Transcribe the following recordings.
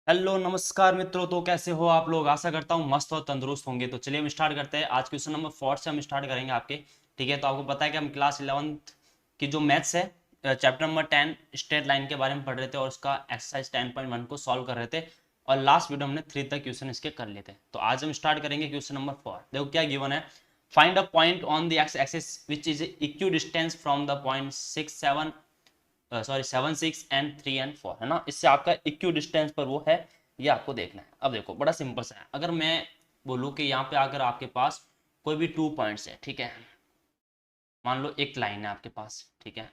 Hello नमस्कार मित्रों। तो कैसे हो आप लोग? आशा करता हूँ मस्त और तंदुरुस्त होंगे। तो चलिए हम स्टार्ट करते हैं। आज क्वेश्चन नंबर 4 से हम स्टार्ट करेंगे आपके। ठीक है, तो आपको पता है कि हम क्लास 11th की जो मैथ्स है चैप्टर नंबर 10 स्ट्रेट लाइन के बारे में पढ़ रहे थे और उसका एक्सरसाइज 10.1 को सॉल्व कर रहे थे। और लास्ट वीडियो हमने 3 तक क्वेश्चन इसके कर लिए थे। तो आज हम स्टार्ट करेंगे क्वेश्चन नंबर 4। देखो क्या गिवन है। Find a point on the x axis which is equi distance from the point 7 6 and 3 and 4 है ना। इससे आपका इक्वी डिस्टेंस पर वो है, ये आपको देखना है। अब देखो बड़ा सिंपल सा है। अगर मैं बोलूँ कि यहाँ पे अगर आपके पास कोई भी 2 पॉइंट्स है, ठीक है, मान लो एक लाइन है आपके पास, ठीक है,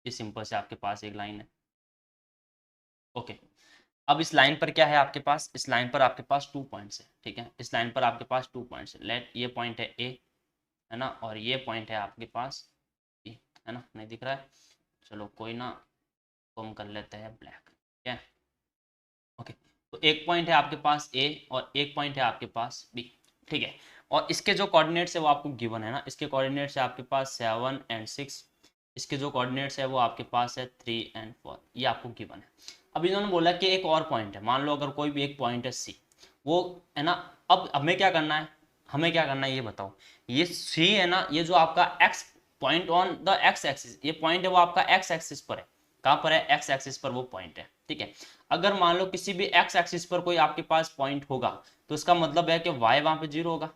ये सिंपल से आपके पास एक लाइन है। ओके, अब इस लाइन पर क्या है आपके पास? इस लाइन पर आपके पास 2 पॉइंट्स है, ठीक है, इस लाइन पर आपके पास 2 पॉइंट्स है। लेट ये पॉइंट है ए, है ना, और ये पॉइंट है आपके पास बी, है ना। नहीं दिख रहा है, चलो कोई ना, तो हम कर लेते हैं ब्लैक। ठीक है, ओके। तो एक पॉइंट है आपके पास ए और एक पॉइंट है आपके पास बी, ठीक है। और इसके जो कोऑर्डिनेट्स है वो आपको गिवन है ना। इसके कोऑर्डिनेट्स है आपके पास 7 एंड 6, इसके जो कोऑर्डिनेट्स है वो आपके पास है 3 एंड 4, ये आपको गिवन है। अब इन्होंने बोला कि एक और पॉइंट है, मान लो अगर कोई भी एक पॉइंट है सी, वो है ना। अब हमें क्या करना है, हमें क्या करना है ये बताओ। ये सी है ना, ये जो आपका x point on the x axis, ये पॉइंट है वो आपका एक्स एक्सिस पर है। कहाँ पर है? एक्स एक्सिस पर वो पॉइंट है, ठीक है। अगर मान लो किसी भी एक्स एक्सिस पर कोई आपके पास पॉइंट होगा, तो इसका मतलब है कि वाई वहां पे 0 होगा,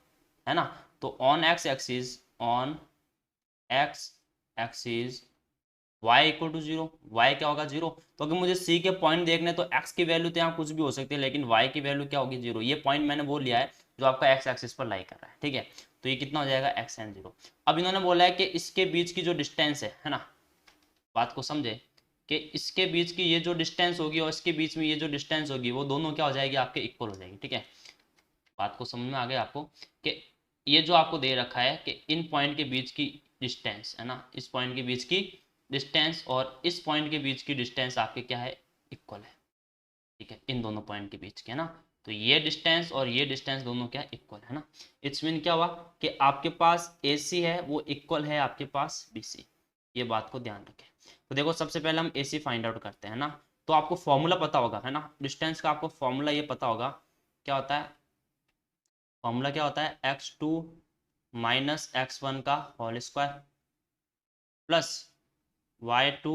है ना। तो on X axis, on X axis y equal to 0, y क्या होगा? 0। तो अगर मुझे c के पॉइंट देखने तो x की वैल्यू तो यहाँ कुछ भी हो सकती है, लेकिन y की वैल्यू क्या होगी? 0। ये पॉइंट मैंने वो लिया है जो आपका x एक्सिस पर लाई कर रहा है, ठीक है। तो ये कितना हो जाएगा? x and 0। अब इन्होंने बोला है कि इसके बीच की जो डिस्टेंस है ना, बात को समझे, कि इसके बीच की ये जो डिस्टेंस होगी और इसके बीच में ये जो डिस्टेंस होगी, वो दोनों क्या हो जाएगी? आपके इक्वल हो जाएगी, ठीक है। बात को समझ में आ गया आपको कि ये जो आपको दे रखा है कि इन पॉइंट के बीच की डिस्टेंस, है ना, इस पॉइंट के बीच की डिस्टेंस और इस पॉइंट के बीच की डिस्टेंस आपके क्या है? इक्वल है, ठीक है, इन दोनों पॉइंट के बीच के, है ना। तो ये डिस्टेंस और ये डिस्टेंस दोनों क्या? इक्वल है ना। इट्स मीन क्या हुआ कि आपके पास ए सी है वो इक्वल है आपके पास बी सी। ये बात को ध्यान रखें। तो देखो सबसे पहले हम ए सी फाइंड आउट करते हैं ना। तो आपको फॉर्मूला पता होगा, है ना, डिस्टेंस का आपको फॉर्मूला ये पता होगा। क्या होता है फॉर्मूला? क्या होता है? x2 माइनस x1 का whole square plus y2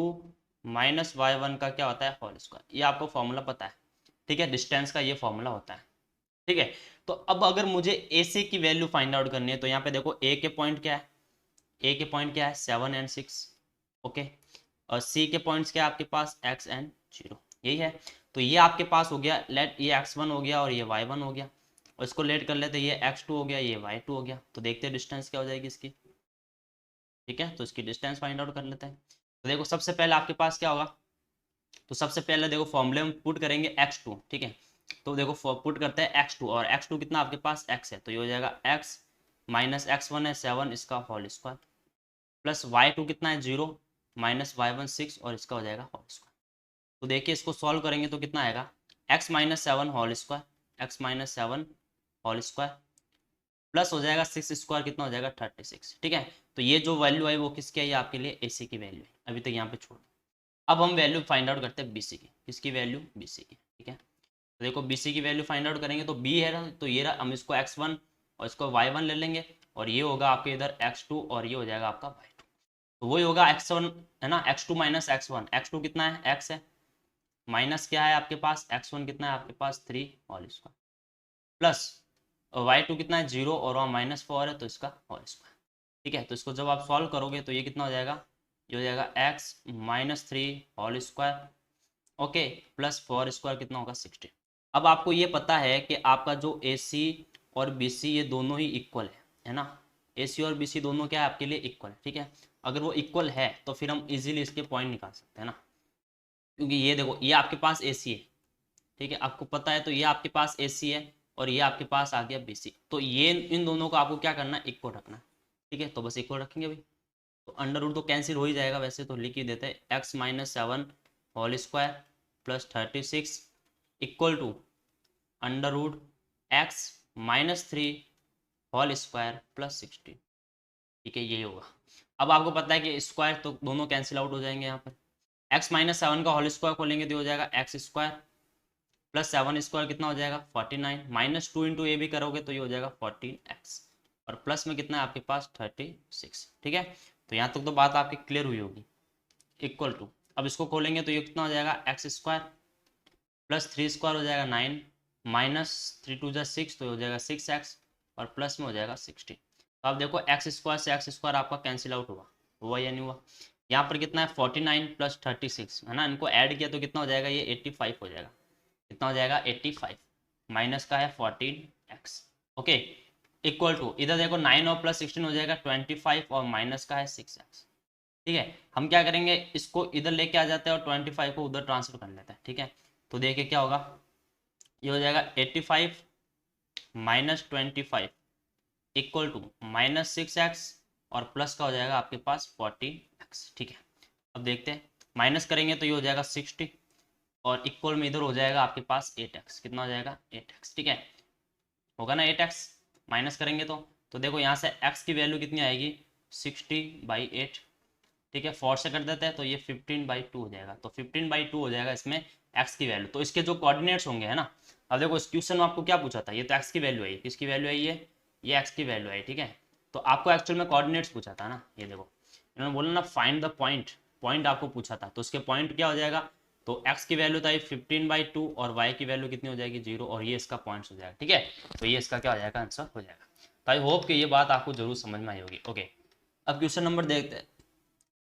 minus y1 का क्या होता है? Whole square. ये आपको फॉर्मूला पता है, ठीक है, डिस्टेंस का ये फॉर्मूला होता है, ठीक है। तो अब अगर मुझे ए सी की वैल्यू फाइंड आउट करनी है, तो यहाँ पे देखो ए के पॉइंट क्या है? ए के पॉइंट क्या है? 7 एंड 6, ओके। और सी के पॉइंट्स क्या है आपके पास? x एंड 0, यही है। तो ये आपके पास हो गया, लेट ये x1 हो गया और ये y1 हो गया, और इसको लेट कर लेते, ये x2 हो गया, ये y2 हो गया। तो देखते हैं डिस्टेंस क्या हो जाएगी इसकी, ठीक है। तो इसकी डिस्टेंस फाइंड आउट कर लेते हैं। तो देखो सबसे पहले आपके पास क्या होगा, तो सबसे पहले देखो फॉर्मूले में पुट करेंगे x2, ठीक है। तो देखो पुट करते हैं x2, और x2 कितना आपके पास? x है, तो ये हो जाएगा x माइनस x1 है 7, इसका होल स्क्वायर प्लस y2 कितना है? 0, माइनस y1 6, और इसका हो जाएगा होल स्क्वायर। तो देखिए इसको सॉल्व करेंगे तो कितना आएगा? x minus 7 whole square, x minus 7 whole square plus हो जाएगा 6 स्क्वायर, कितना हो जाएगा? 36, ठीक है। तो ये जो वैल्यू है वो किसकी है? ये आपके लिए ए सी की वैल्यू है। अभी तक यहाँ पे छोड़, अब हम वैल्यू फाइंड आउट करते हैं बी सी की। किसकी वैल्यू? बी सी की, ठीक है। तो देखो बी सी की वैल्यू फाइंड आउट करेंगे तो बी है ना, तो ये रहा, हम इसको x1 और इसको y1 ले लेंगे, और ये होगा आपके इधर x2 और ये हो जाएगा आपका y2। तो वही होगा x1, है ना, x2 माइनस x1, x2 कितना है? x है, माइनस क्या है आपके पास? x1 कितना है आपके पास? 3 होल स्क्वायर प्लस y2 कितना है? 0, और वहाँ -4 है तो इसका होल स्क्वायर, ठीक है। तो इसको जब आप सॉल्व करोगे तो ये कितना हो जाएगा? ये हो जाएगा x minus 3 whole square, okay, plus 4 square, कितना होगा? 16। अब आपको ये पता है कि आपका जो ए सी और बी सी ये दोनों ही इक्वल है ना। ए सी और बी सी दोनों क्या है आपके लिए? इक्वल है, ठीक है। अगर वो इक्वल है तो फिर हम इजीली इसके पॉइंट निकाल सकते हैं ना, क्योंकि ये देखो ये आपके पास ए सी है, ठीक है, आपको पता है। तो ये आपके पास ए सी है और ये आपके पास आ गया बी सी। तो ये इन दोनों को आपको क्या करना है? इक्वल रखना है, ठीक है। तो बस इक्वल रखेंगे भाई। तो अंडर रूट तो कैंसिल हो ही जाएगा, वैसे तो लिख ही देते हैं x minus 7 whole square plus 36 equal to under root X minus 3 whole square plus 16, ठीक है, यही होगा। अब आपको पता है कि स्क्वायर तो दोनों कैंसिल आउट हो जाएंगे यहाँ पर। x माइनस 7 का होल स्क्वायर खोलेंगे तो हो जाएगा एक्स स्क्वायर प्लस 7 स्क्वायर कितना हो जाएगा 49, माइनस 2 इंटू ए भी करोगे तो ये हो जाएगा 14x, और प्लस में कितना है आपके पास 36। ठीक है, तो यहाँ तक तो बात आपकी क्लियर हुई होगी। इक्वल टू, अब इसको खोलेंगे तो ये कितना हो जाएगा एक्स स्क्वायर प्लस 3 स्क्वायर हो जाएगा 9, माइनस 3 टू जा 6 तो हो जाएगा 6x, और प्लस में हो जाएगा 16। तो आप देखो एक्स स्क्वायर से एक्स स्क्वायर आपका कैंसिल आउट हुआ या नहीं हुआ। यहाँ पर कितना है 49 प्लस 36 है ना, इनको ऐड किया तो कितना हो जाएगा ये 85 हो जाएगा। कितना हो जाएगा 85, माइनस का है 14x। ओके, इक्वल टू इधर देखो 9 और प्लस 16 हो जाएगा 25, और माइनस का है 6x। ठीक है, हम क्या करेंगे इसको इधर लेके आ जाते हैं और 25 को उधर ट्रांसफर कर लेते हैं। ठीक है, तो देखिए क्या होगा, ये हो जाएगा 85 minus 25 equal to minus 6x, और प्लस का हो जाएगा आपके पास 14x। ठीक है, अब देखते हैं माइनस करेंगे तो ये हो जाएगा 60, और इक्वल में इधर हो जाएगा आपके पास 8x। कितना हो जाएगा 8x। ठीक है, होगा ना 8x, माइनस करेंगे तो देखो यहाँ से x की वैल्यू कितनी आएगी 60/8। ठीक है, 4 से कर देते हैं तो ये 15/2 हो जाएगा, तो 15/2 हो जाएगा इसमें x की वैल्यू। तो इसके जो कोऑर्डिनेट्स होंगे है ना, अब देखो इस क्वेश्चन में आपको क्या पूछा था, ये तो x की वैल्यू है, किसकी वैल्यू है ये x की वैल्यू है। ठीक है, तो आपको एक्चुअल में कोऑर्डिनेट्स पूछा था ना, ये देखो इन्होंने बोला ना फाइंड द पॉइंट, पॉइंट आपको पूछा था, तो उसके पॉइंट क्या हो जाएगा, तो x की वैल्यू था 15/2 और y की वैल्यू कितनी हो जाएगी 0, और ये इसका पॉइंट्स हो जाएगा। ठीक है, तो ये इसका क्या हो जाएगा आंसर हो जाएगा। तो आई होप कि ये बात आपको जरूर समझ में आई होगी। ओके, अब क्वेश्चन नंबर देखते हैं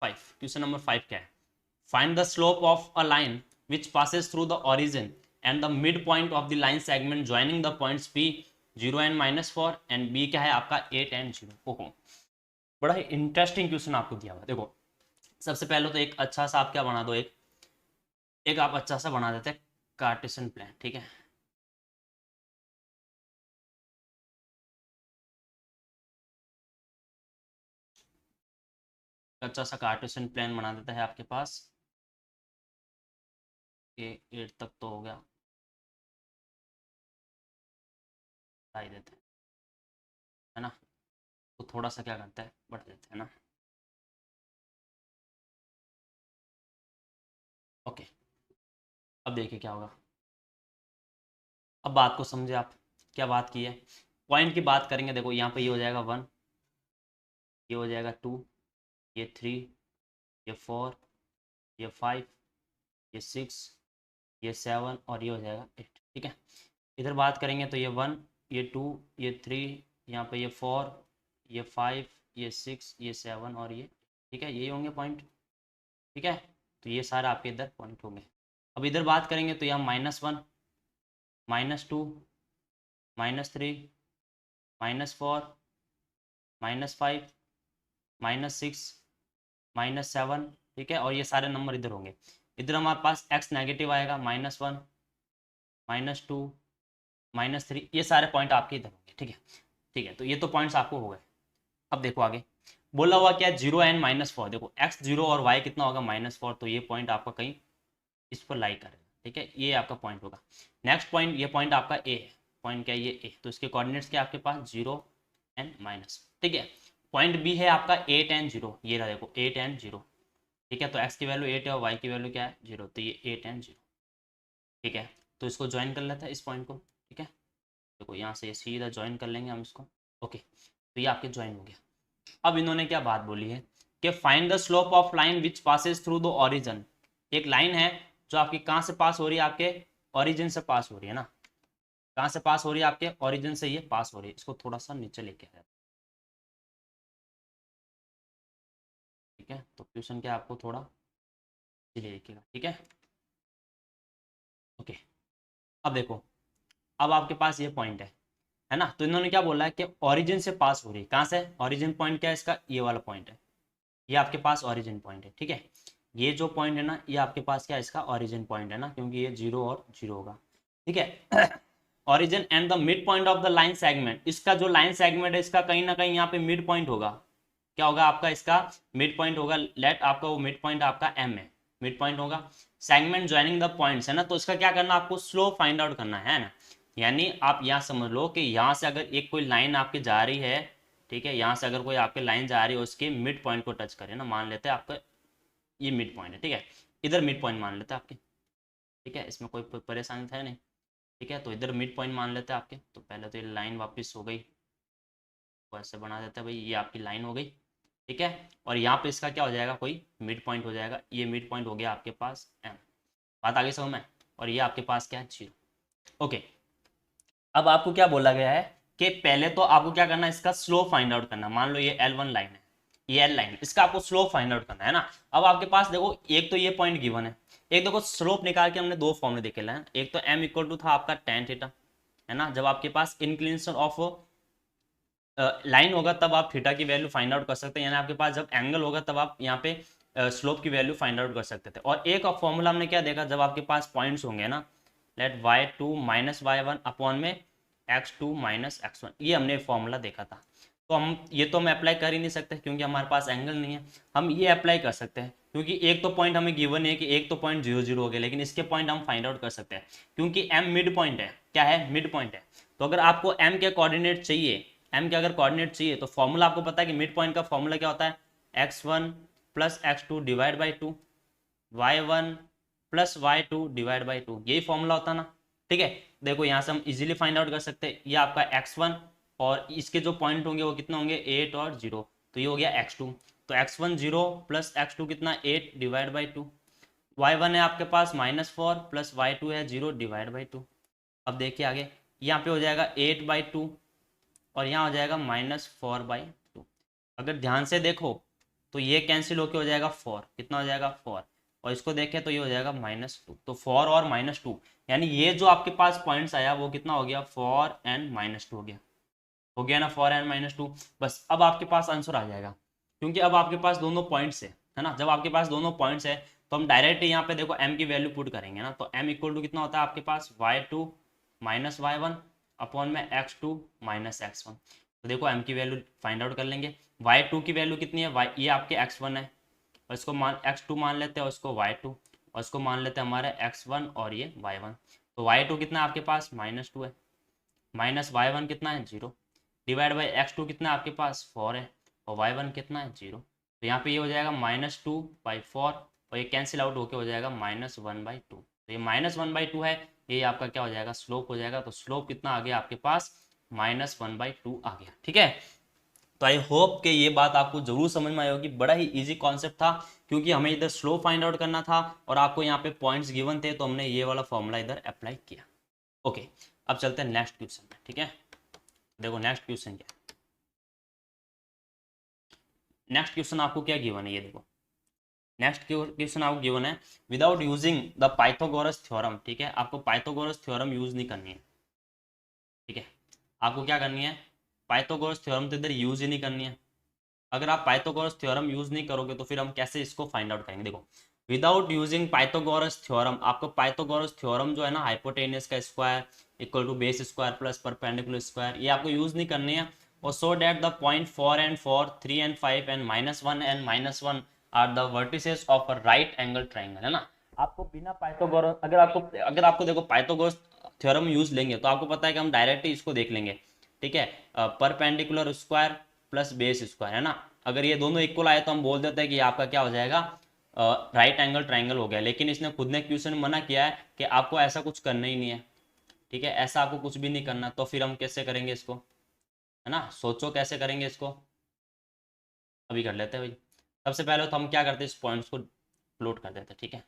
5। क्वेश्चन नंबर 5 क्या है, find the slope of a line which passes through the origin and the mid point of the line segment joining the points P 0 and -4 and B क्या है आपका 8 and 0। ओहो, बड़ा ही interesting question आपको दिया हुआ। देखो सबसे पहले तो एक अच्छा सा आप क्या बना दो, एक आप अच्छा सा बना देते हैं कार्टेशियन प्लान। ठीक है, अच्छा सा कार्टेशियन प्लान बना देता है आपके पास, ये 8 तक तो हो गया, बढ़ा देते हैं है ना, तो थोड़ा सा क्या करता है बढ़ देते हैं ना। ओके, अब देखिए क्या होगा, अब बात को समझे आप, क्या बात की है, पॉइंट की बात करेंगे। देखो यहाँ पे ये हो जाएगा 1, ये हो जाएगा 2, ये 3, ये 4, ये 5, ये 6, ये 7, और ये हो जाएगा 8। ठीक है, इधर बात करेंगे तो ये 1, ये 2, ये 3, यहाँ पे ये 4, ये 5, ये 6, ये 7 और ये। ठीक है, यही होंगे पॉइंट। ठीक है, तो ये सारे आपके इधर पॉइंट होंगे। अब इधर बात करेंगे तो यहाँ -1, -2, -3, -4, -5, -6, -7। ठीक है, और ये सारे नंबर इधर होंगे। इधर हमारे पास x नेगेटिव आएगा, -1, -2, -3, ये सारे पॉइंट आपके इधर होंगे। ठीक है, ठीक है, तो ये तो पॉइंट्स आपको हो गए। अब देखो आगे बोला हुआ क्या है 0 एंड -4। देखो x 0 और y कितना होगा -4, तो ये पॉइंट आपका कहीं इस पर लाई करेगा। ठीक है, ये आपका पॉइंट होगा। नेक्स्ट पॉइंट, ये पॉइंट आपका ए है, पॉइंट क्या है ये ए, तो इसके कोऑर्डिनेट्स क्या आपके पास 0 एंड माइनस। ठीक है, पॉइंट बी है आपका 8 एंड 0, ये रहा देखो 8 एंड 0। ठीक है, तो x की वैल्यू 8 है और y की वैल्यू क्या है 0, तो ये 8 एंड 0। ठीक है, तो इसको ज्वाइन कर लेते हैं इस पॉइंट को। ठीक है, देखो यहाँ से सीधा ज्वाइन कर लेंगे हम इसको। ओके, तो ये आपके ज्वाइन हो गया। अब इन्होंने क्या बात बोली है कि find the slope of line which passes through the origin. एक लाइन है जो आपकी कहाँ से पास हो रही है, आपके ओरिजिन से पास हो रही है ना, कहाँ से पास हो रही है आपके ओरिजिन से ये पास हो रही है। इसको थोड़ा सा नीचे लेके आया। ठीक है, तो क्वेश्चन क्या आपको थोड़ा नीचे लिखेगा। ठीक है, ओके, अब देखो, अब आपके पास ये पॉइंट है ना, तो इन्होंने क्या बोला है कि ओरिजिन से पास हो रही है। कहाँ से ओरिजिन पॉइंट क्या है इसका, ये वाला पॉइंट है, ये आपके पास ओरिजिन पॉइंट है। ठीक है, ये जो पॉइंट है ना ये आपके पास क्या है इसका ओरिजिन पॉइंट है ना, क्योंकि ये 0 और 0 होगा। ठीक है, origin and the mid point of the line segment, इसका जो लाइन सेगमेंट है इसका कहीं ना कहीं यहाँ पे मिड पॉइंट होगा। क्या होगा आपका इसका मिड पॉइंट होगा, लेट आपका वो मिड पॉइंट आपका एम है, मिड पॉइंट होगा। सेगमेंट ज्वाइनिंग द पॉइंट्स है ना, तो इसका क्या करना आपको स्लोप फाइंड आउट करना है ना, यानी आप यहाँ समझ लो कि यहाँ से अगर एक कोई लाइन आपकी जा रही है, ठीक है, यहाँ से अगर कोई आपकी लाइन जा रही है उसके मिड पॉइंट को टच करे ना, मान लेते हैं आपका ये मिड पॉइंट है। ठीक है, इधर मिड पॉइंट मान लेते हैं आपके। ठीक है, इसमें कोई परेशानी था नहीं। ठीक है, तो इधर मिड पॉइंट मान लेते हैं आपके। तो पहले तो ये लाइन वापस हो गई, तो ऐसे बना देते हैं भाई, ये आपकी लाइन हो गई। ठीक है, और यहाँ पे इसका क्या हो जाएगा, कोई मिड पॉइंट हो जाएगा। ये मिड पॉइंट हो गया आपके पास एम। बात आगे समझ में। और ये आपके पास क्या है, 0। ओके, अब आपको क्या बोला गया है कि पहले तो आपको क्या करना है, इसका स्लोप फाइंड आउट करना। मान लो ये L1 लाइन है, ये L लाइन, इसका आपको स्लोप फाइंड आउट करना है ना। अब आपके पास देखो, एक तो ये पॉइंट गिवन है, एक देखो स्लोप निकाल के हमने दो फॉर्मूले देखे हैं। एक तो m इक्वल टू था आपका tan थीटा, है ना। जब आपके पास इंक्लिनेशन ऑफ लाइन होगा तब आप थीटा की वैल्यू फाइंड आउट कर सकते हैं, यानी आपके पास जब एंगल होगा तब आप यहाँ पे स्लोप की वैल्यू फाइंड आउट कर सकते थे। और एक फॉर्मूला हमने क्या देखा, जब आपके पास पॉइंट्स होंगे ना, late y2 minus y1 upon में x2 माइनस x1, ये हमने फॉर्मूला देखा था। तो हम अप्लाई कर ही नहीं सकते क्योंकि हमारे पास एंगल नहीं है। हम ये अप्लाई कर सकते हैं क्योंकि एक तो पॉइंट हमें गिवन है कि एक तो पॉइंट 0 0 हो गया, लेकिन इसके पॉइंट हम फाइंड आउट कर सकते हैं क्योंकि m मिड पॉइंट है। क्या है, मिड पॉइंट है। तो अगर आपको m के कोऑर्डिनेट चाहिए, m के अगर कोऑर्डिनेट चाहिए, तो फॉर्मूला आपको पता है कि मिड पॉइंट का फॉर्मूला क्या होता है, x1 plus x2 divide by 2, y1 plus y2 divide by 2, यही फॉर्मूला होता है ना। ठीक है, देखो यहाँ से हम इजीली फाइंड आउट कर सकते हैं। ये आपका x1 और इसके जो पॉइंट होंगे वो कितना होंगे, 8 और 0, तो ये हो गया x2। तो x1 0 प्लस x2 कितना, 8 डिवाइड बाई 2। y1 है आपके पास -4 प्लस y2 है 0 डिवाइड बाई 2। अब देखिए आगे, यहाँ पे हो जाएगा 8/2 और यहाँ हो जाएगा -4/2। अगर ध्यान से देखो तो ये कैंसिल होके हो जाएगा 4, कितना हो जाएगा 4, और इसको देखें तो ये हो जाएगा -2। तो 4 और -2, यानी ये जो आपके पास पॉइंट्स आया वो कितना हो गया, 4 एंड -2 हो गया ना, 4 एंड -2। बस अब आपके पास आंसर आ जाएगा क्योंकि अब आपके पास दोनों पॉइंट्स है ना। जब आपके पास दोनों पॉइंट्स है तो हम डायरेक्ट यहाँ पे देखो m की वैल्यू पुट करेंगे ना। तो m इक्वल टू कितना होता है आपके पास, y2 माइनस y1 अपॉन में x2 माइनस x1। तो देखो m की वैल्यू फाइंड आउट कर लेंगे। y2 की वैल्यू कितनी है, y ये आपके x1 है, और इसको मान x2 मान लेते हैं और इसको y2, और इसको मान लेते हैं हमारे x1 और ये y1। तो y2 कितना है आपके पास, -2 है, माइनस y1 कितना है, 0, डिवाइड बाई x2 कितना है आपके पास, 4 है, और y1 कितना है, 0। तो यहाँ पे ये हो जाएगा -2/4 और ये कैंसिल आउट होके हो जाएगा -1/2। तो ये -1/2 है, ये आपका क्या हो जाएगा, स्लोप हो जाएगा। तो स्लोप कितना आ गया आपके पास, -1/2 आ गया। ठीक है, तो आई होप कि ये बात आपको जरूर समझ में आई होगी। बड़ा ही इजी कॉन्सेप्ट था क्योंकि हमें इधर स्लोप फाइंड आउट करना था और आपको यहाँ पे पॉइंट्स गिवन थे, तो हमने ये वाला फॉर्मूला इधर अप्लाई किया। ओके, अब चलते हैं नेक्स्ट क्वेश्चन में। ठीक है, देखो नेक्स्ट क्वेश्चन क्या है। नेक्स्ट क्वेश्चन आपको क्या गिवन है, ये देखो नेक्स्ट क्वेश्चन आपको गिवन है, without using the Pythagoras theorem. ठीक है, आपको पाइथागोरस थ्योरम यूज नहीं करनी है। ठीक है, आपको क्या करनी है, पाइथागोरस थ्योरम तो इधर यूज ही नहीं करनी है। अगर आप पाइथागोरस थ्योरम यूज नहीं करोगे तो फिर हम कैसे इसको फाइंड आउट करेंगे। देखो, विदाउट यूजिंग पाइथागोरस थ्योरम, आपको पाइथागोरस थ्योरम जो है ना, हाइपोटेनियस का square equal to base square plus perpendicular square, ये आपको यूज नहीं करनी है। और so that the point 4 and 4, 3 and 5 and -1 and -1 are the vertices of a right angle triangle, है ना। आपको बिना पाइथागोरस, अगर आपको देखो पाइथागोरस थ्योरम यूज लेंगे तो आपको पता है कि हम डायरेक्टली इसको देख लेंगे। ठीक है, perpendicular square plus base square, है ना। अगर ये दोनों इक्वल आए तो हम बोल देते हैं कि आपका क्या हो जाएगा, राइट एंगल ट्राइंगल हो गया। लेकिन इसने खुद ने क्वेश्चन मना किया है कि आपको ऐसा कुछ करना ही नहीं है। ठीक है, ऐसा आपको कुछ भी नहीं करना, तो फिर हम कैसे करेंगे इसको, है ना। सोचो कैसे करेंगे इसको, अभी कर लेते हैं भाई। सबसे पहले तो हम क्या करते हैं, इस पॉइंट्स को प्लॉट कर देते हैं। ठीक है,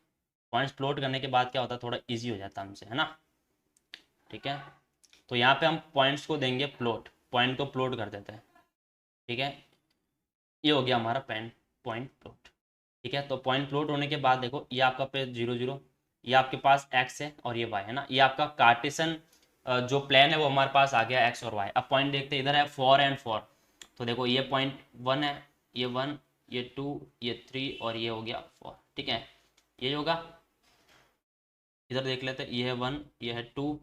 पॉइंट्स प्लॉट करने के बाद क्या होता है, थोड़ा ईजी हो जाता है हमसे, है ना। ठीक है, तो यहाँ पे हम पॉइंट्स को देंगे प्लॉट, पॉइंट को प्लॉट कर देते हैं। ठीक है, ये हो गया हमारा पॉइंट प्लॉट। ठीक है, तो पॉइंट प्लॉट होने के बाद देखो, ये आपका पे 0 0, ये आपके पास x है और ये y है ना। ये आपका कार्टेशियन जो प्लान है वो हमारे पास आ गया x और y। अब पॉइंट देखते हैं, इधर है 4 and 4, तो देखो ये पॉइंट 1 है, ये 1, ये 2, ये 3 और ये हो गया 4। ठीक है, ये होगा, इधर देख लेते हैं, ये है 1, ये है 2,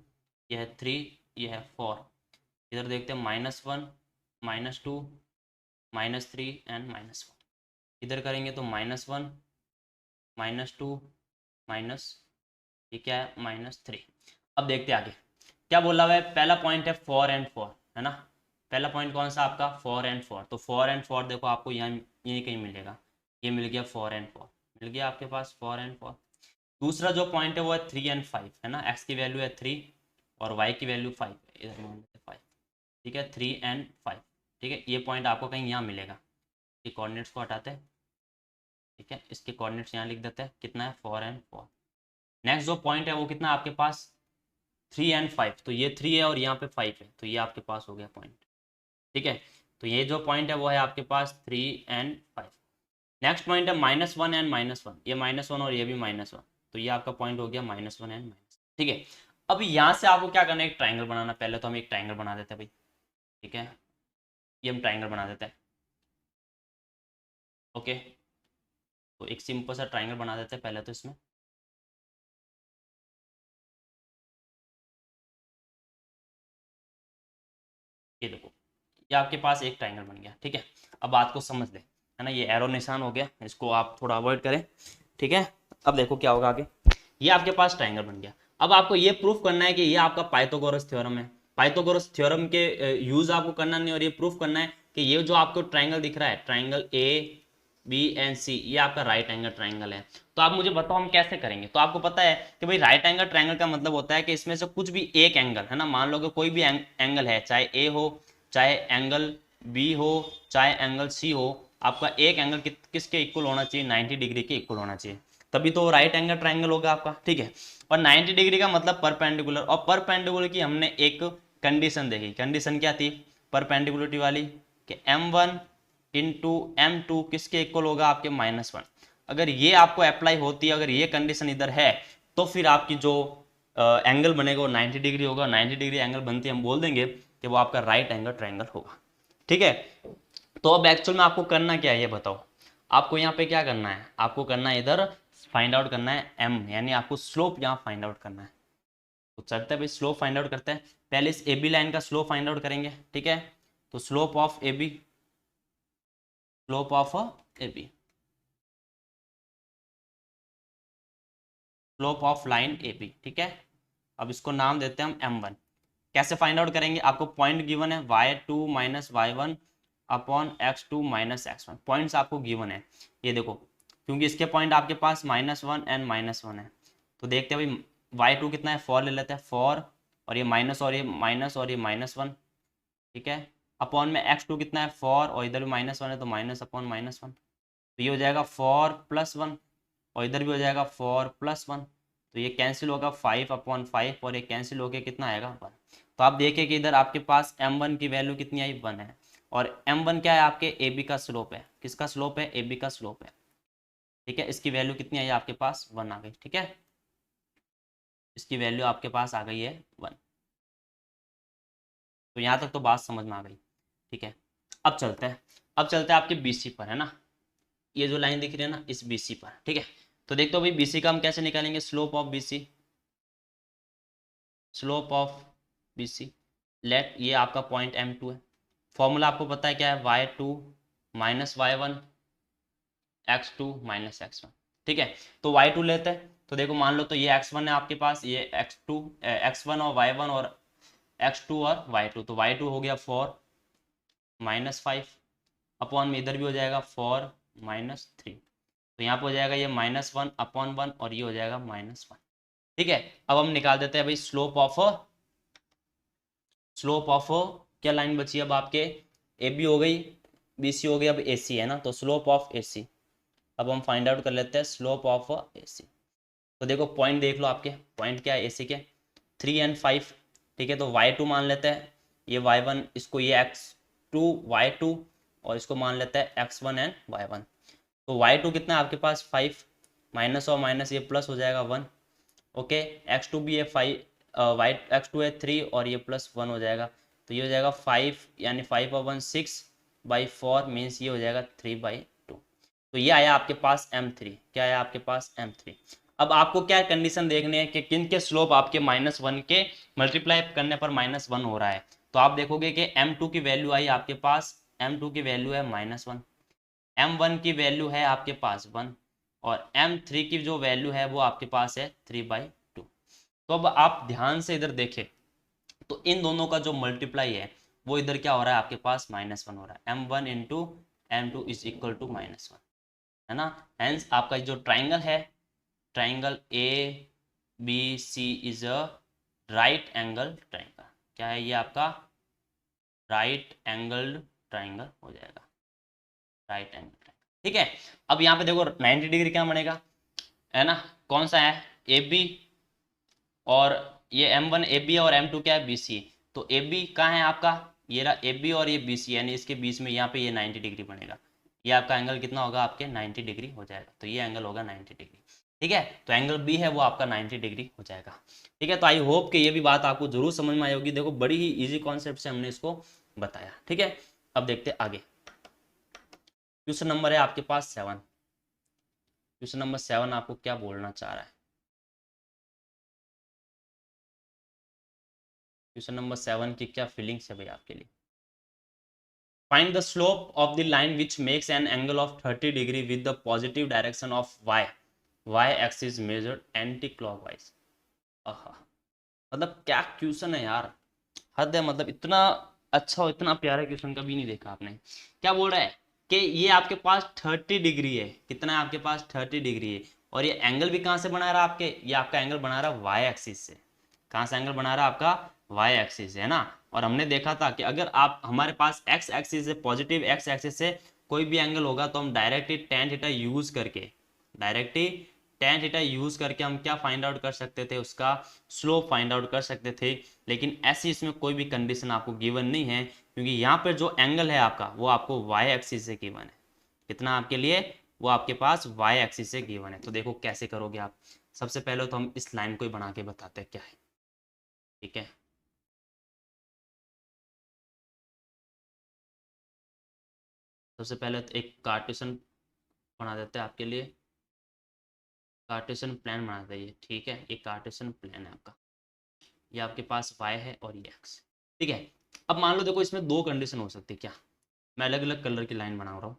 ये है 3, ये है 4। इधर देखते हैं -1, -2, -3 एंड -1। इधर करेंगे तो -1, -2, माइनस, ये क्या है, -3। अब देखते हैं आगे क्या बोला हुआ है। पहला पॉइंट है 4 and 4, है ना। पहला पॉइंट कौन सा आपका, 4 and 4। तो 4 and 4 देखो आपको यहाँ यहीं कहीं मिलेगा, ये मिल गया 4 and 4, मिल गया आपके पास 4 and 4। दूसरा जो पॉइंट है वो है 3 and 5, है ना। एक्स की वैल्यू है 3 और y की वैल्यू 5 है, इधर मान लेते हैं 5, ठीक है, 3 एंड 5, ठीक है। ये पॉइंट आपको कहीं यहाँ मिलेगा, ये कोऑर्डिनेट्स को हटाते हैं, ठीक है, इसके कोऑर्डिनेट्स यहाँ लिख देते हैं, कितना है 4 एंड 4। नेक्स्ट जो पॉइंट है वो कितना है आपके पास 3 एंड 5, तो ये 3 है और यहाँ पे 5 है, तो ये आपके पास हो गया पॉइंट, ठीक है। तो ये जो पॉइंट है वो है आपके पास 3 एंड 5। नेक्स्ट पॉइंट है -1 एंड -1, ये -1 और ये भी -1, तो ये आपका पॉइंट हो गया -1 एंड माइनस, ठीक है। अब यहाँ से आपको क्या करना है, एक ट्राइंगल बनाना। पहले तो हम एक ट्राइंगल बना देते हैं भाई, ठीक है, ये हम ट्राइंगल बना देते हैं, ओके। तो एक सिंपल सा ट्राइंगल बना देते हैं पहले तो इसमें, ये देखो, ये आपके पास एक ट्राइंगल बन गया, ठीक है। अब बात को समझ ले, है ना, ये एरो निशान हो गया, इसको आप थोड़ा अवॉइड करें, ठीक है। अब देखो क्या होगा आगे, ये आपके पास ट्राइंगल बन गया। अब आपको ये प्रूफ करना है कि ये आपका पाइथागोरस थ्योरम है। पाइथागोरस थ्योरम के यूज आपको करना नहीं, और ये प्रूफ करना है कि ये जो आपको ट्राइंगल दिख रहा है, ट्राइंगल ए बी एंड सी, ये आपका राइट एंगल ट्राइंगल है। तो आप मुझे बताओ हम कैसे करेंगे। तो आपको पता है कि भाई राइट एंगल ट्राइंगल का मतलब होता है कि इसमें से कुछ भी एक एंगल, है ना, मान लो कि कोई भी एंगल है, चाहे ए हो, चाहे एंगल बी हो, चाहे एंगल सी हो, आपका एक एंगल किसके इक्वल होना चाहिए, 90 डिग्री के इक्वल होना चाहिए, तभी तो राइट एंगल ट्राइंगल होगा आपका, ठीक है। और 90 डिग्री का मतलब परपेंडिकुलर, और परपेंडिकुलर की हमने एक कंडीशन देखी। कंडीशन क्या थी परपेंडिकुलरिटी वाली, कि m1 इंटू m2 किसके इक्वल होगा, आपके -1। अगर ये आपको अप्लाई होती है, अगर ये कंडीशन इधर है, तो फिर आपकी जो एंगल बनेगा वो 90 डिग्री होगा। 90 डिग्री एंगल बनती है, हम बोल देंगे कि वो आपका राइट एंगल ट्राइंगल होगा, ठीक है। तो अब एक्चुअल में आपको करना क्या है ये बताओ। आपको यहाँ पे क्या करना है, आपको करना है इधर फाइंड आउट करना है m, यानी आपको स्लोप यहाँ फाइंड आउट करना है। तो चलते हैं भाई, स्लोप फाइंड आउट करते हैं। पहले इस ए बी लाइन का स्लोप फाइंड आउट करेंगे, ठीक है। तो slope of A B, slope of A B, slope of line A B, ठीक है। अब इसको नाम देते हैं हम m1। कैसे फाइंड आउट करेंगे, आपको पॉइंट गिवन है y2 minus y1 upon x2 minus x1, points आपको गिवन है। ये देखो, क्योंकि इसके पॉइंट आपके पास -1 एंड -1 है, तो देखते हैं भाई y2 कितना है, 4 ले लेते हैं, 4, और ये माइनस और ये माइनस और ये -1, ठीक है। अपॉन में x2 कितना है 4, और इधर भी -1 है, तो माइनस अपॉन -1, तो ये हो जाएगा 4 + 1, और इधर भी हो जाएगा 4 + 1, तो ये कैंसिल होगा 5/5, और ये कैंसिल होके कितना आएगा 1। तो आप देखिए कि इधर आपके पास m1 की वैल्यू कितनी आई, 1 है, और m1 क्या है, आपके ए बी का स्लोप है। किसका स्लोप है, ए बी का स्लोप है, ठीक है। इसकी वैल्यू कितनी आई आपके पास, 1 आ गई, ठीक है। इसकी वैल्यू आपके पास आ गई है 1। तो यहाँ तक तो बात समझ में आ गई, ठीक है। अब चलते हैं, अब चलते हैं आपके BC पर, है ना, ये जो लाइन दिख रही है ना, इस BC पर, ठीक है। तो देखते हो भाई BC का हम कैसे निकालेंगे, slope of BC, slope of BC, let ये आपका पॉइंट m2 है। फॉर्मूला आपको पता है क्या है, y2 minus y1 x2 minus x1, ठीक है। तो y2 लेते हैं, तो देखो मान लो तो ये x1 है आपके पास, ये x2 x1 और y1 और x2 और y2, तो y2 हो गया 4 -5, अपॉन में इधर भी हो जाएगा 4 -3, तो यहाँ पे हो जाएगा ये -1/1, और ये हो जाएगा -1, ठीक है। अब हम निकाल देते हैं भाई स्लोप ऑफ क्या लाइन बची अब आपके, ए बी हो गई, बी सी हो गई, अब ए सी है ना, तो स्लोप ऑफ ए सी। अब हम फाइंड आउट कर लेते हैं स्लोप ऑफ ए सी। तो देखो पॉइंट देख लो, आपके पॉइंट क्या है ए सी के, 3 एंड 5, ठीक है। तो y2 मान लेते हैं, ये y1, इसको ये x2 y2, और इसको मान लेते हैं x1 एंड y1। तो y2 कितना है आपके पास 5, माइनस और माइनस ये प्लस हो जाएगा 1, ओके। x2 भी है 5, वाई x2 है 3, और ये +1 हो जाएगा, तो ये हो जाएगा 5, यानी 5 और 1 6/4 मीन्स ये हो जाएगा 3/2। तो ये आया आपके पास m3, क्या आया आपके पास m3। अब आपको क्या कंडीशन देखने हैं कि किन के स्लोप आपके -1 के मल्टीप्लाई करने पर -1 हो रहा है। तो आप देखोगे कि m2 की वैल्यू आई आपके पास, m2 की वैल्यू है -1, m1 की वैल्यू है आपके पास 1, और m3 की जो वैल्यू है वो आपके पास है 3/2। तो अब आप ध्यान से इधर देखें, तो इन दोनों का जो मल्टीप्लाई है वो इधर क्या हो रहा है आपके पास -1 हो रहा है, m1 into m2 is equal to -1, है ना। हेंस आपका जो ट्राइंगल है, triangle A B C is a right angle triangle. क्या है ये आपका? राइट एंगल्ड ट्राइंगल हो जाएगा, राइट एंगल ट्राइंगल। ठीक है, अब यहाँ पे देखो 90 डिग्री क्या बनेगा, है ना, कौन सा है, ए बी, और ये M1 ए बी है और M2 क्या है, बी सी। तो ए बी कहाँ है आपका, ये रहा ए बी और ये बी सी, यानी इसके बीच में यहाँ पे ये 90 डिग्री बनेगा। ये आपका एंगल कितना होगा, आपके 90 डिग्री हो जाएगा। तो ये एंगल होगा 90 डिग्री। ठीक है, तो एंगल बी है वो आपका 90 डिग्री हो जाएगा। ठीक है, तो आई होप कि ये भी बात आपको जरूर समझ में आई होगी। देखो बड़ी ही इजी कॉन्सेप्ट से हमने इसको बताया। ठीक है, अब देखते आगे। क्वेश्चन नंबर है आपके पास 7। क्वेश्चन नंबर 7 आपको क्या बोलना चाह रहा है? क्वेश्चन नंबर 7 की क्या फीलिंग्स है भाई आपके लिए? Find the slope of the line which makes an angle of 30 degree with the positive direction of Y, Y axis measured anti clockwise. मतलब क्या क्वेश्चन है यार, हद है। मतलब इतना अच्छा और इतना प्यारा क्वेश्चन कभी नहीं देखा आपने। क्या बोल रहा है कि ये आपके पास 30 डिग्री है, कितना है आपके पास, 30 डिग्री है, और ये एंगल भी कहाँ से बना रहा है आपके, ये आपका एंगल बना रहा है वाई एक्सिस से। कहाँ से एंगल बना रहा है आपका, वाई एक्सिस है ना। और हमने देखा था कि अगर आप हमारे पास एक्स एक्सिस से, पॉजिटिव एक्स एक्सिस से कोई भी एंगल होगा तो हम डायरेक्टली टेन थीटा यूज करके, डायरेक्टली टेन थीटा यूज करके हम क्या फाइंड आउट कर सकते थे, उसका स्लोप फाइंड आउट कर सकते थे। लेकिन ऐसी इसमें कोई भी कंडीशन आपको गिवन नहीं है, क्योंकि यहाँ पर जो एंगल है आपका वो आपको वाई एक्सिस से गिवन है। कितना आपके लिए, वो आपके पास वाई एक्सिस से गिवन है। तो देखो कैसे करोगे आप। सबसे पहले तो हम इस लाइन को ही बना के बताते हैं क्या है। ठीक है, सबसे पहले तो एक कार्टेशियन बना देते हैं आपके लिए, कार्टेशियन प्लान बना देंगे। ठीक है, ये कार्टेशियन प्लान है आपका, ये आपके पास y है और ये x। ठीक है, अब मान लो देखो इसमें दो कंडीशन हो सकती है। क्या, मैं अलग अलग कलर की लाइन बना रहा हूँ।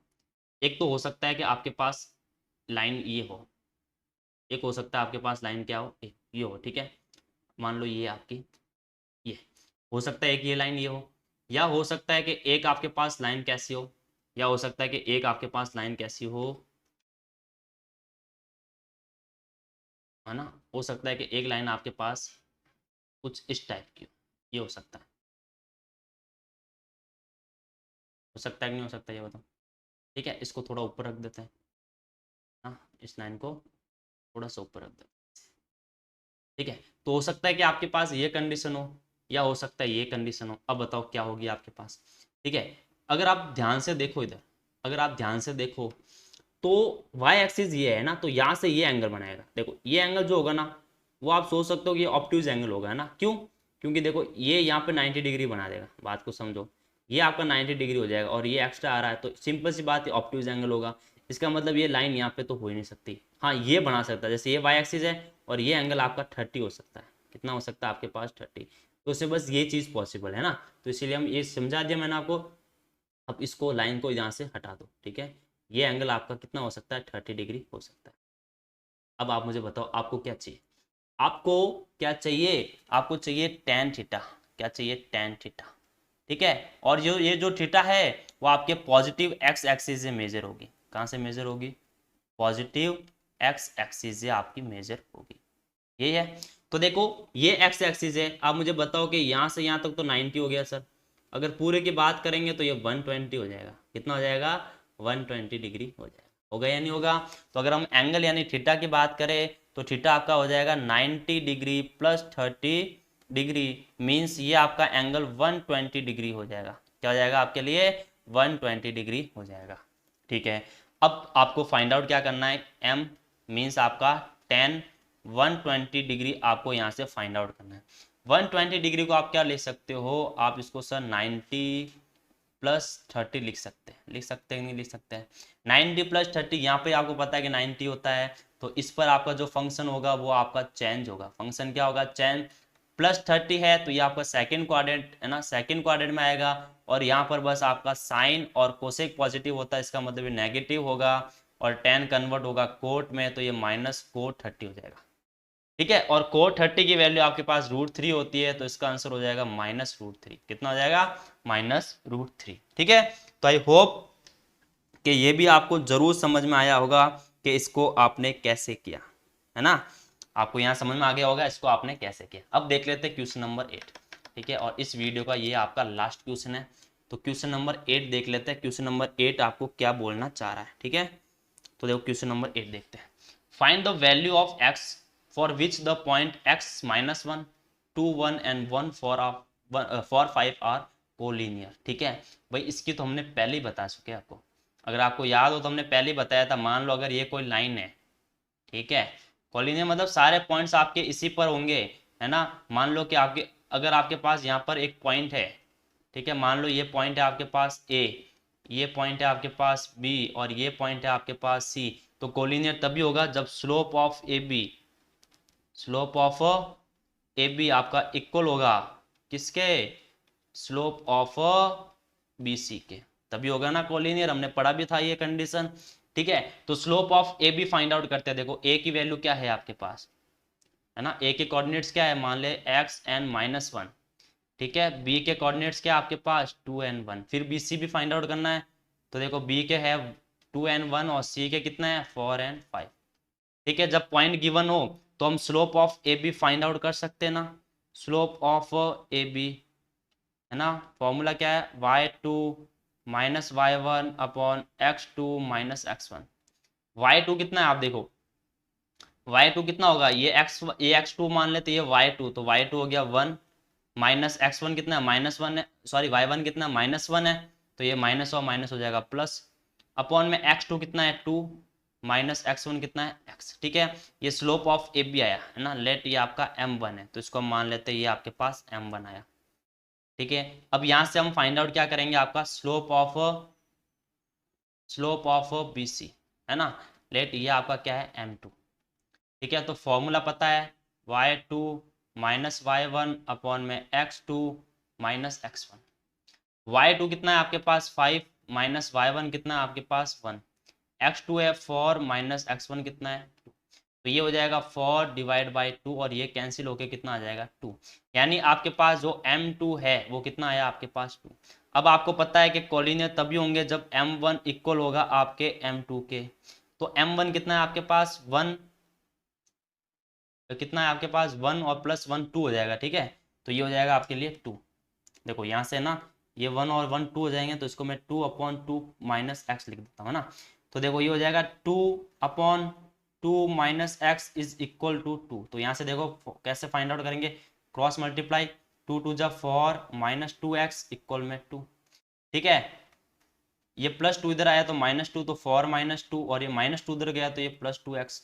एक तो हो सकता है कि आपके पास लाइन ये हो, एक हो सकता है आपके पास लाइन क्या हो, ये हो। ठीक है, मान लो ये आपकी, ये हो सकता है एक ये लाइन ये हो, या हो सकता है कि एक आपके पास लाइन कैसी हो, या हो सकता है कि एक आपके पास लाइन कैसी हो, है ना। हो सकता है कि एक लाइन आपके पास कुछ इस टाइप की हो, ये हो सकता है। हो सकता है कि नहीं हो सकता, ये बताओ। ठीक है, इसको थोड़ा ऊपर रख देते हैं। हाँ, इस लाइन को थोड़ा सा ऊपर रख देते हैं। ठीक है, तो हो सकता है कि आपके पास ये कंडीशन हो, या हो सकता है ये कंडीशन हो। अब बताओ क्या होगी आपके पास। ठीक है, अगर आप ध्यान से देखो इधर, अगर आप ध्यान से देखो तो वाई एक्सिस ये है ना, तो यहाँ से ये एंगल बनाएगा। देखो ये एंगल जो होगा ना, वो आप सोच सकते हो कि ये ऑब्ट्यूज एंगल होगा, है ना। क्यों, क्योंकि देखो ये यहाँ पे 90 डिग्री बना देगा। बात को समझो, ये आपका 90 डिग्री हो जाएगा और ये एक्स्ट्रा आ रहा है, तो सिंपल सी बात है ऑब्ट्यूज एंगल होगा। इसका मतलब ये लाइन यहाँ पे तो हो ही नहीं सकती। हाँ, ये बना सकता है, जैसे ये वाई एक्सिस है और ये एंगल आपका 30 हो सकता है। कितना हो सकता है आपके पास, 30। तो उससे बस ये चीज़ पॉसिबल है ना, तो इसीलिए हम ये समझा दिया मैंने आपको। अब इसको लाइन को यहाँ से हटा दो। ठीक है, ये एंगल आपका कितना हो सकता है, 30 डिग्री हो सकता है। अब आप मुझे बताओ आपको क्या चाहिए, आपको क्या चाहिए, आपको चाहिए टेन थीटा। क्या चाहिए, टेन थीटा। ठीक है, और ये जो थीटा है वो आपके पॉजिटिव एक्स एक्सिस से मेजर होगी। कहाँ से मेजर होगी, पॉजिटिव एक्स एक्सिस से आपकी मेजर होगी। ये है, तो देखो ये एक्स एक्सिस है। आप मुझे बताओ कि यहाँ से यहाँ तक तो 90 हो गया सर। अगर पूरे की बात करेंगे तो ये 120 हो जाएगा। कितना हो जाएगा, 120 डिग्री हो जाएगा। होगा या नहीं होगा। तो अगर हम एंगल यानी थीटा की बात करें तो थीटा आपका हो जाएगा 90 डिग्री प्लस 30 डिग्री, मीन्स ये आपका एंगल 120 डिग्री हो जाएगा। क्या हो जाएगा आपके लिए, 120 डिग्री हो जाएगा। ठीक है, अब आपको फाइंड आउट क्या करना है, m मीन्स आपका 10, 120 डिग्री आपको यहाँ से फाइंड आउट करना है। 120 डिग्री को आप क्या लिख सकते हो, आप इसको सर 90 प्लस 30 लिख सकते हैं। लिख सकते हैं नहीं लिख सकते हैं, 90 प्लस 30, यहाँ पे आपको पता है कि 90 होता है, तो इस पर आपका जो फंक्शन होगा वो आपका चेंज होगा। फंक्शन क्या होगा, चेंज। प्लस 30 है तो ये आपका सेकंड क्वाड्रेंट है ना, सेकंड क्वाड्रेंट में आएगा। और यहाँ पर बस आपका साइन और कोसेक पॉजिटिव होता है, इसका मतलब ये नेगेटिव होगा। और टेन कन्वर्ट होगा कोट में, तो ये माइनस कोट 30 हो जाएगा। ठीक है, और कोट 30 की वैल्यू आपके पास √3 होती है, तो इसका आंसर हो जाएगा -√3। कितना हो जाएगा, -√3। ठीक है, तो आई होप कि ये भी आपको जरूर समझ में आया होगा कि इसको आपने कैसे किया, है ना। आपको यहाँ समझ में आ गया होगा इसको आपने कैसे किया। अब देख लेते हैं क्वेश्चन नंबर 8, ठीक है, और इस वीडियो का ये आपका लास्ट क्वेश्चन है। तो क्वेश्चन नंबर 8 देख लेते हैं, क्वेश्चन नंबर 8 आपको क्या बोलना चाह रहा है, ठीक है। तो देखो क्वेश्चन नंबर 8 देखते हैं। Find the value of x for which the point x -1, 2, 1 and 1 four 5 are collinear, ठीक है। भाई इसकी तो हमने पहले ही बता चुके हैं आपको, अगर आपको याद हो तो हमने पहले ही बताया था। मान लो अगर ये कोई लाइन है, ठीक है, कोलिनियर मतलब सारे पॉइंट्स आपके इसी पर होंगे, है ना। मान लो कि आपके अगर आपके पास यहाँ पर एक पॉइंट है, ठीक है, मान लो ये पॉइंट है आपके पास A, ये पॉइंट है आपके पास B और ये पॉइंट है आपके पास C। तो कोलिनियर तभी होगा जब स्लोप ऑफ ए बी आपका इक्वल होगा किसके, स्लोप ऑफ BC के, तभी होगा ना कोलिनियर। हमने पढ़ा भी था ये कंडीशन, ठीक है। तो slope of A B find out करते हैं। देखो ए की वैल्यू क्या है आपके पास, है ना, ए के कोऑर्डिनेट्स क्या है, मान ले xn-1, ठीक है। बी के कोऑर्डिनेट्स क्या है आपके पास 2n1, फिर BC भी फाइंड आउट करना है। तो देखो बी के है 2n1 और सी के कितना है 4n5, ठीक है। जब पॉइंट गिवन हो तो हम slope of A B find out कर सकते हैं ना। स्लोप ऑफ ए बी, है ना, फॉर्मूला क्या है y2 minus y1 upon x2 minus x1। y2 कितना है आप देखो, y2 कितना होगा, ये x2 मान लेते ये y2, तो y2 हो गया 1 माइनस x1 कितना है -1 है, सॉरी y1 कितना -1 है, तो ये माइनस और माइनस हो जाएगा प्लस, अपॉन में x2 कितना है 2 माइनस x1 कितना है x, ठीक है। ये स्लोप ऑफ ए बी आया, है ना, लेट ये आपका m1 है, तो इसको हम मान लेते हैं ये आपके पास m1 आया, ठीक है। अब यहां से हम फाइंड आउट क्या करेंगे, आपका स्लोप ऑफ BC, है ना, लेट ये आपका क्या है m2, ठीक है। तो फॉर्मूला पता है y2 माइनस y1 अपॉन में x2 माइनस x1। y2 कितना है आपके पास 5 माइनस y1 कितना है आपके पास 1, x2 है 4 माइनस x1 कितना है 2, तो ये हो जाएगा 4 डिवाइड बाई 2 और ये कैंसिल होके कितना आ जाएगा 2, यानी आपके पास जो m2 है वो कितना आया आपके पास 2। अब आपको पता है कि कोलिनियर तभी होंगे जब m1 इक्वल होगा आपके m2 के। तो m1 कितना है आपके पास 1, तो कितना है आपके पास 1 और प्लस 1 2 हो जाएगा, ठीक है। तो ये हो जाएगा आपके लिए 2। देखो यहाँ से ना ये 1 और 1 2 हो जाएंगे, तो इसको मैं 2 अपॉन 2 माइनस एक्स लिख देता हूँ, है ना। तो देखो ये हो जाएगा 2 upon 2 minus X is equal to 2। तो यहाँ से देखो कैसे फाइंड आउट करेंगे, क्रॉस मल्टीप्लाई, 2 2 जा 4 माइनस 2x इक्वल में 2, ठीक है। ये प्लस 2 इधर आया तो -2, तो 4 माइनस 2 और ये -2 इधर गया तो ये प्लस 2x,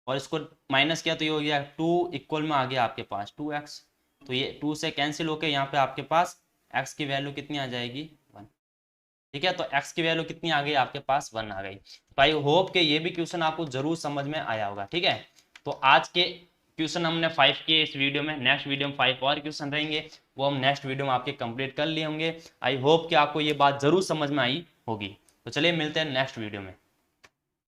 और इसको माइनस किया तो ये हो गया 2 इक्वल में आ गया आपके पास 2x। तो ये 2 से कैंसिल होके यहाँ पे आपके पास x की वैल्यू कितनी आ जाएगी 1, ठीक है। तो x की वैल्यू कितनी आ गई आपके पास 1 आ गई। तो आई होप कि ये भी क्वेश्चन आपको जरूर समझ में आया होगा, ठीक है। तो आज के क्वेश्चन हमने 5 किए इस वीडियो में, नेक्स्ट वीडियो में 5 और क्वेश्चन रहेंगे, वो हम नेक्स्ट वीडियो में आपके कंप्लीट कर लिए होंगे। आई होप कि आपको ये बात जरूर समझ में आई होगी। तो चलिए मिलते हैं नेक्स्ट वीडियो में।